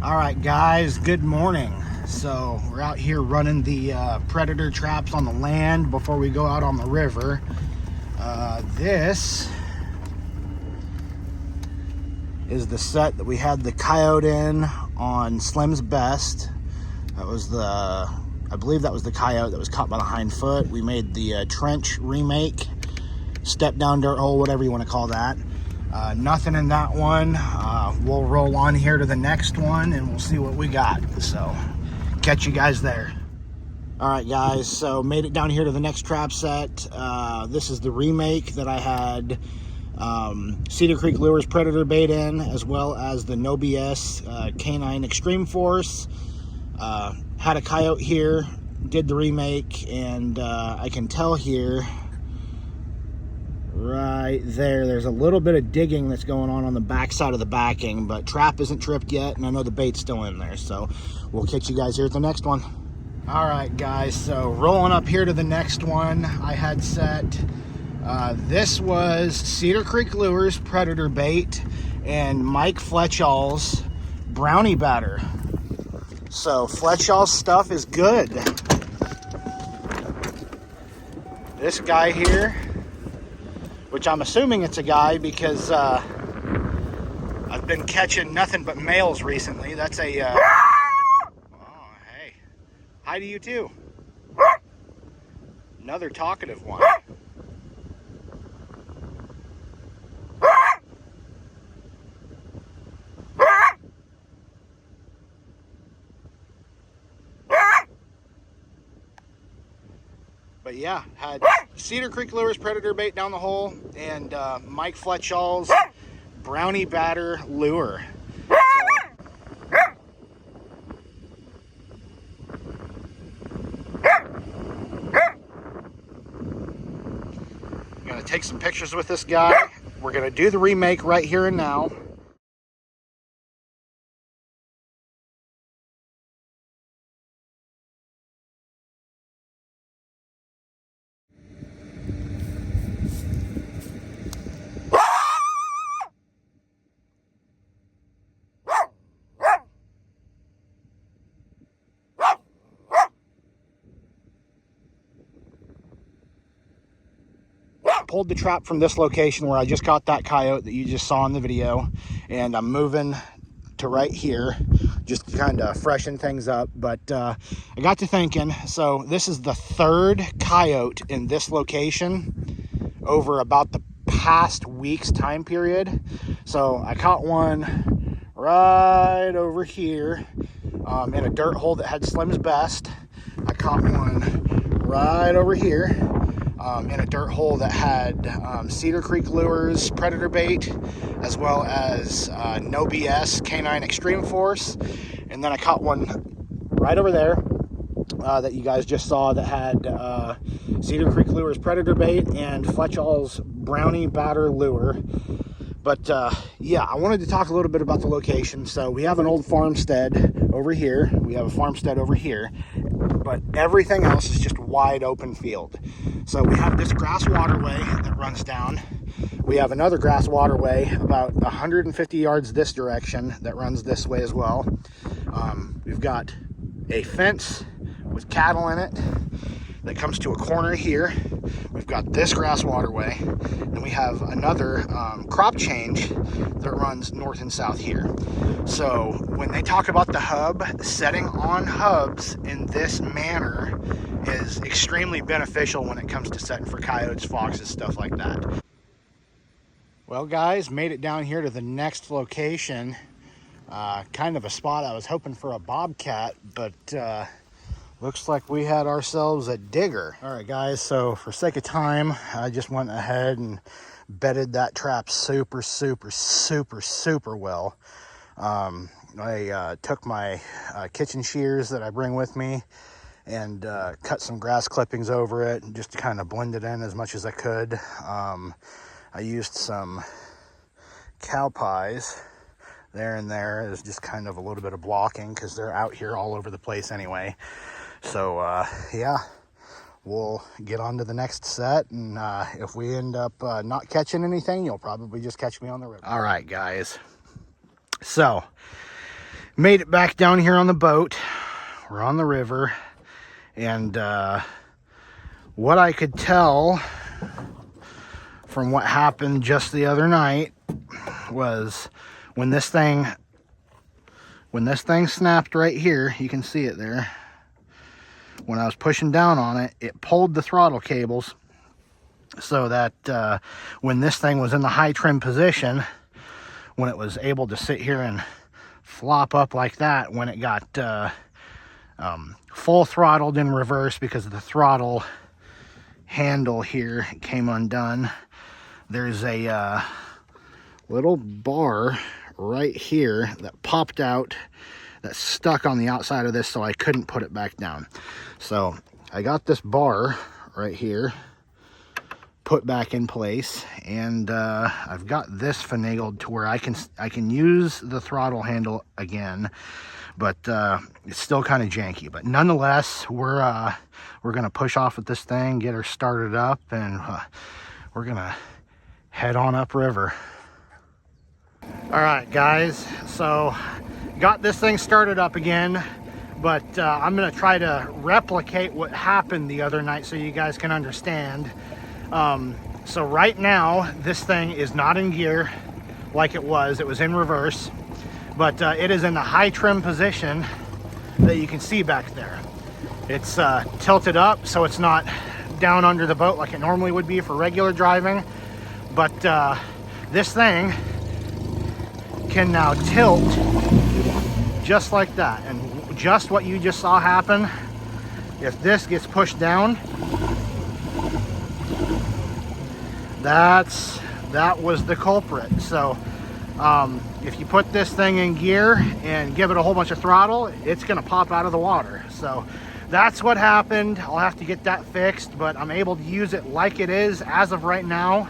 All right, guys, good morning. So we're out here running the predator traps on the land before we go out on the river. This is the set that we had the coyote in on Slim's Best. That was I believe that was the coyote that was caught by the hind foot. We made the trench remake, step down dirt hole, whatever you want to call that. Nothing in that one. We'll roll on here to the next one and we'll see what we got. So catch you guys there. All right, guys, so made it down here to the next trap set. This is the remake that I had Cedar Creek Lures Predator bait in, as well as the No BS Canine Extreme Force. Had a coyote here, did the remake, and I can tell here right there's a little bit of digging that's going on the back side of the backing, but trap isn't tripped yet, and I know the bait's still in there, so we'll catch you guys here at the next one. All right, guys, so rolling up here to the next one I had set. This was Cedar Creek Lures Predator bait and Mike Fletchall's brownie batter. So Fletchall's stuff is good. This guy here, which I'm assuming it's a guy because I've been catching nothing but males recently. That's a oh, hey, hi to you too. Another talkative one. But yeah, had Cedar Creek Lures Predator bait down the hole and Mike Fletchall's brownie batter lure. I'm gonna take some pictures with this guy. We're gonna do the remake right here and now. Pulled the trap from this location where I just caught that coyote that you just saw in the video, and I'm moving to right here just to kind of freshen things up. But I got to thinking, so this is the third coyote in this location over about the past week's time period. So I caught one right over here in a dirt hole that had Slim's Best. I caught one right over here in a dirt hole that had Cedar Creek Lures Predator bait, as well as No BS Canine Extreme Force. And then I caught one right over there that you guys just saw that had Cedar Creek Lures Predator bait and Fletchall's brownie batter lure. But yeah, I wanted to talk a little bit about the location. So we have an old farmstead over here. We have a farmstead over here, but everything else is just wide open field. So we have this grass waterway that runs down. We have another grass waterway about 150 yards this direction that runs this way as well. We've got a fence with cattle in it that comes to a corner here. We've got this grass waterway, and we have another crop change that runs north and south here. So when they talk about the hub, setting on hubs in this manner is extremely beneficial when it comes to setting for coyotes, foxes, stuff like that. Well, guys, made it down here to the next location. Kind of a spot I was hoping for a bobcat, but looks like we had ourselves a digger. All right, guys, so for sake of time, I just went ahead and bedded that trap super well. I took my kitchen shears that I bring with me and cut some grass clippings over it just to kind of blend it in as much as I could. I used some cow pies there and there as just kind of a little bit of blocking because they're out here all over the place anyway. So yeah, we'll get on to the next set, and if we end up not catching anything, you'll probably just catch me on the river. All right, guys, so Made it back down here on the boat. We're on the river, and what I could tell from what happened just the other night was when this thing snapped right here, you can see it there. When I was pushing down on it, it pulled the throttle cables so that when this thing was in the high trim position, when it was able to sit here and flop up like that, when it got full throttled in reverse because of the throttle handle here came undone, there's a little bar right here that popped out, that stuck on the outside of this, so I couldn't put it back down. So I got this bar right here put back in place, and I've got this finagled to where I can use the throttle handle again, but it's still kind of janky. But nonetheless, we're gonna push off with this thing, get her started up, and we're gonna head on upriver. All right, guys, so got this thing started up again, but I'm gonna try to replicate what happened the other night so you guys can understand. So right now, this thing is not in gear like it was in reverse, but it is in the high trim position that you can see back there. It's tilted up, so it's not down under the boat like it normally would be for regular driving, but this thing can now tilt just like that. And just what you just saw happen, if this gets pushed down, that was the culprit. So if you put this thing in gear and give it a whole bunch of throttle, it's gonna pop out of the water. So that's what happened. I'll have to get that fixed, but I'm able to use it like it is as of right now.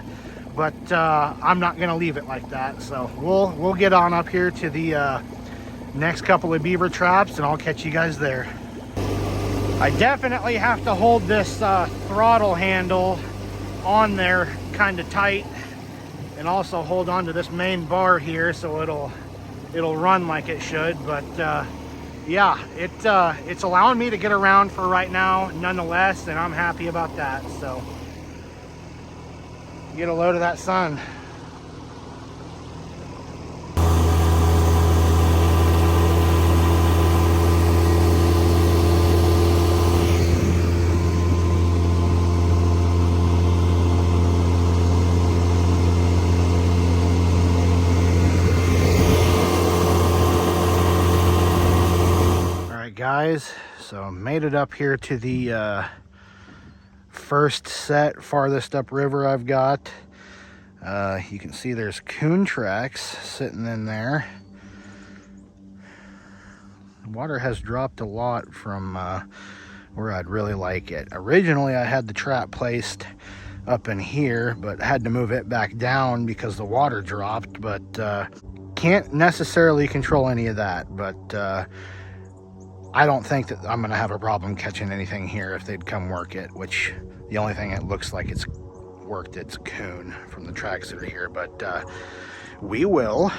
But I'm not gonna leave it like that. So we'll get on up here to the next couple of beaver traps, and I'll catch you guys there. I definitely have to hold this throttle handle on there kind of tight, and also hold on to this main bar here so it'll run like it should. But yeah, it's allowing me to get around for right now nonetheless, and I'm happy about that. So get a load of that sun. Guys, so made it up here to the first set farthest upriver I've got. You can see there's coon tracks sitting in there. The water has dropped a lot from where I'd really like it. Originally I had the trap placed up in here, but had to move it back down because the water dropped. But can't necessarily control any of that. But I don't think that I'm going to have a problem catching anything here if they'd come work it, which the only thing it looks like it's worked, it's coon from the tracks that are here. But we will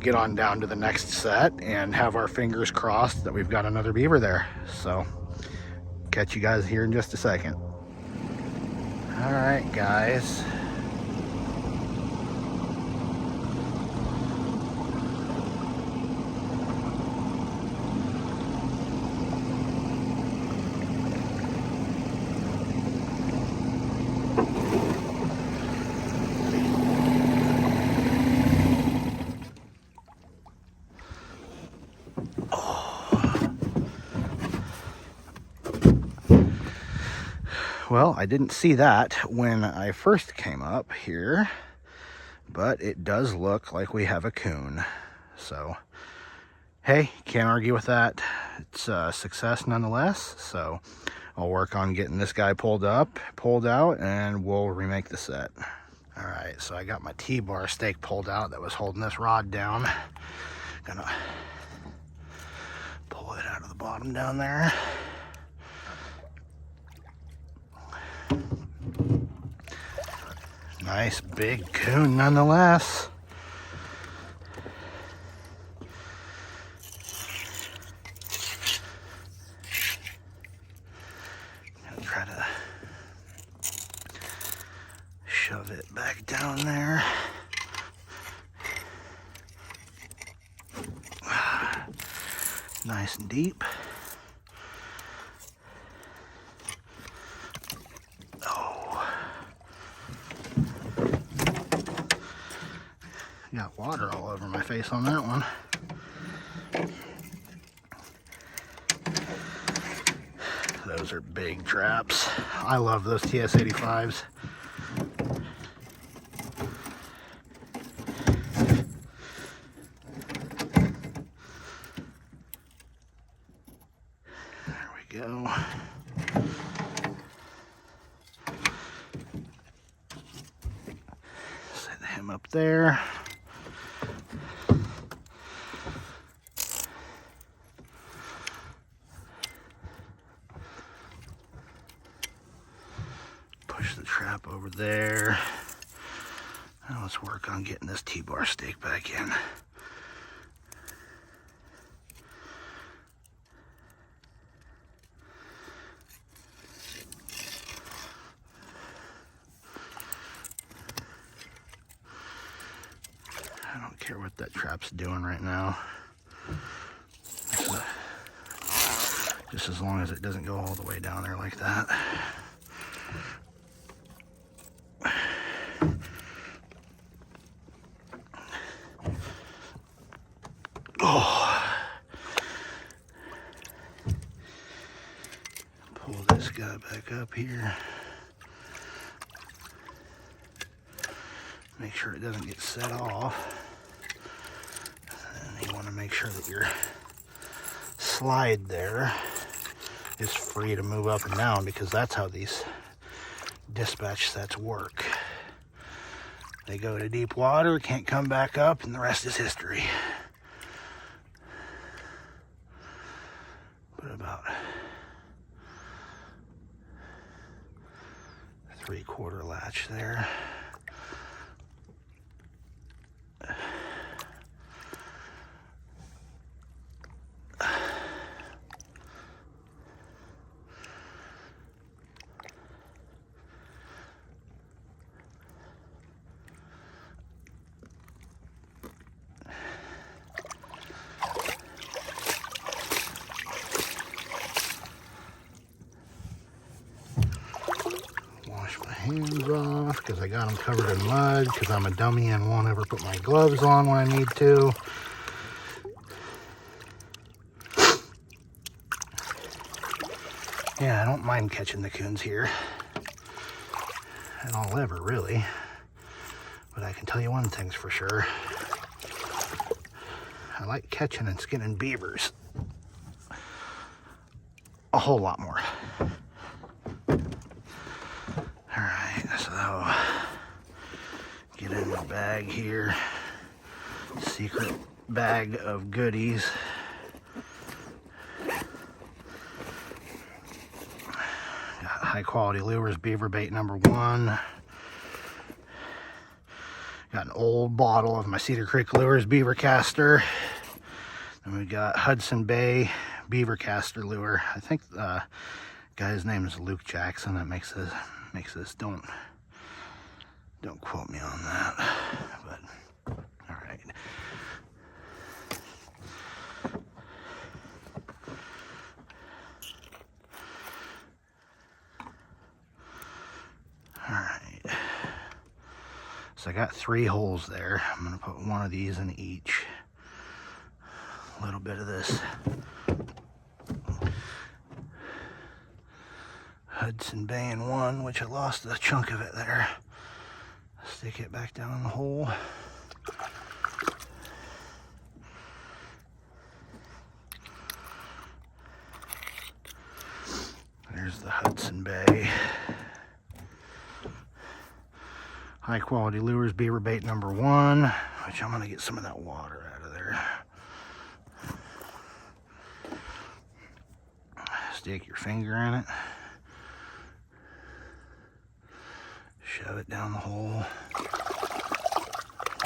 get on down to the next set and have our fingers crossed that we've got another beaver there. So catch you guys here in just a second. All right, guys. Well, I didn't see that when I first came up here, but it does look like we have a coon. So, hey, can't argue with that. It's a success nonetheless. So, I'll work on getting this guy pulled out, and we'll remake the set. All right, so I got my T-bar stake pulled out that was holding this rod down. Gonna pull it out of the bottom down there. Nice big coon nonetheless. down there. Nice and deep. Oh. Got water all over my face on that one. Those are big traps. I love those TS-85s. There we go. Set him up there. Push the trap over there. Now let's work on getting this T-bar stake back in. I don't care what that trap's doing right now. Just as long as it doesn't go all the way down there like that. Oh. Pull this guy back up here. Make sure it doesn't get set off. And you want to make sure that your slide there is free to move up and down, because that's how these dispatch sets work. They go to deep water, can't come back up, and the rest is history. Put about 3/4 latch there. Hands off because I got them covered in mud because I'm a dummy and won't ever put my gloves on when I need to. Yeah, I don't mind catching the coons here at all ever, really. But I can tell you one thing's for sure. I like catching and skinning beavers a whole lot more. Alright, so get in my bag here. Secret bag of goodies. Got high quality lures, beaver bait #1. Got an old bottle of my Cedar Creek Lures beaver caster. And we got Hudson Bay beaver caster lure. I think the guy's name is Luke Jackson that makes this. Don't quote me on that, but all right. All right. So I got 3 holes there. I'm gonna put one of these in each. A little bit of this Hudson Bay in 1, which I lost a chunk of it there. Stick it back down in the hole. There's the Hudson Bay. High quality lures, beaver bait #1, which I'm gonna get some of that water out of there. Stick your finger in it. Shove it down the hole.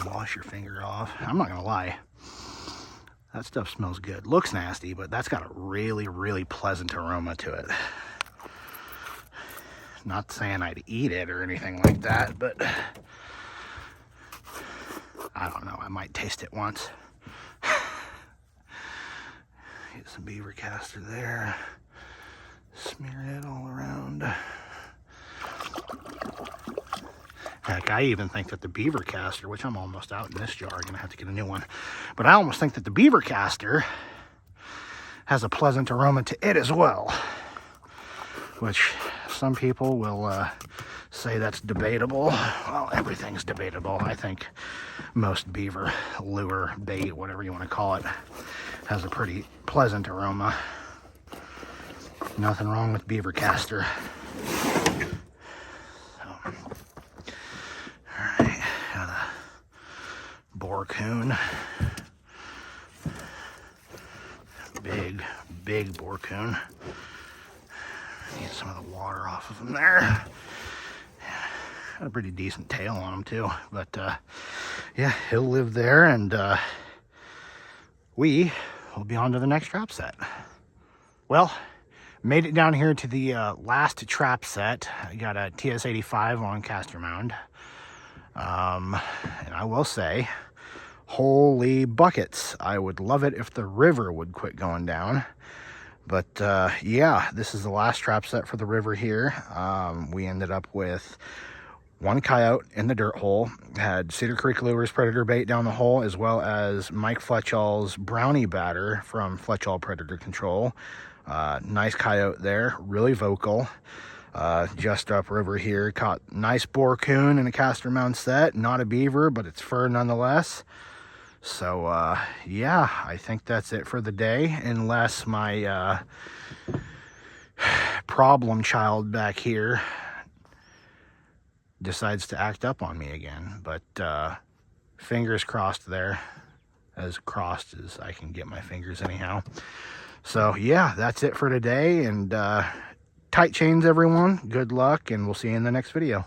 Wash your finger off. I'm not gonna lie. That stuff smells good. Looks nasty, but that's got a really, really pleasant aroma to it. Not saying I'd eat it or anything like that, but I don't know, I might taste it once. Get some beaver castor there. Smear it all around. Heck, I even think that the beaver castor, which I'm almost out in this jar, I'm gonna have to get a new one, but I almost think that the beaver castor has a pleasant aroma to it as well, which some people will say that's debatable. Well, everything's debatable. I think most beaver lure, bait, whatever you want to call it, has a pretty pleasant aroma. Nothing wrong with beaver castor. Alright, got a boar coon. Big boar coon. Get some of the water off of him there. Got a pretty decent tail on him too, but yeah, he'll live there, and we will be on to the next trap set. Well, made it down here to the last trap set. I got a TS-85 on Castor Mound, and I will say, holy buckets, I would love it if the river would quit going down. But yeah, this is the last trap set for the river here. We ended up with one coyote in the dirt hole, had Cedar Creek Lures predator bait down the hole, as well as Mike Fletchall's brownie batter from Fletchall Predator Control. Nice coyote there, really vocal. Just upriver here, caught nice boar coon in a Castor Mound set, not a beaver, but it's fur nonetheless. So yeah, I think that's it for the day, unless my problem child back here decides to act up on me again. But fingers crossed there, as crossed as I can get my fingers anyhow. So yeah, that's it for today, and tight chains everyone, good luck, and we'll see you in the next video.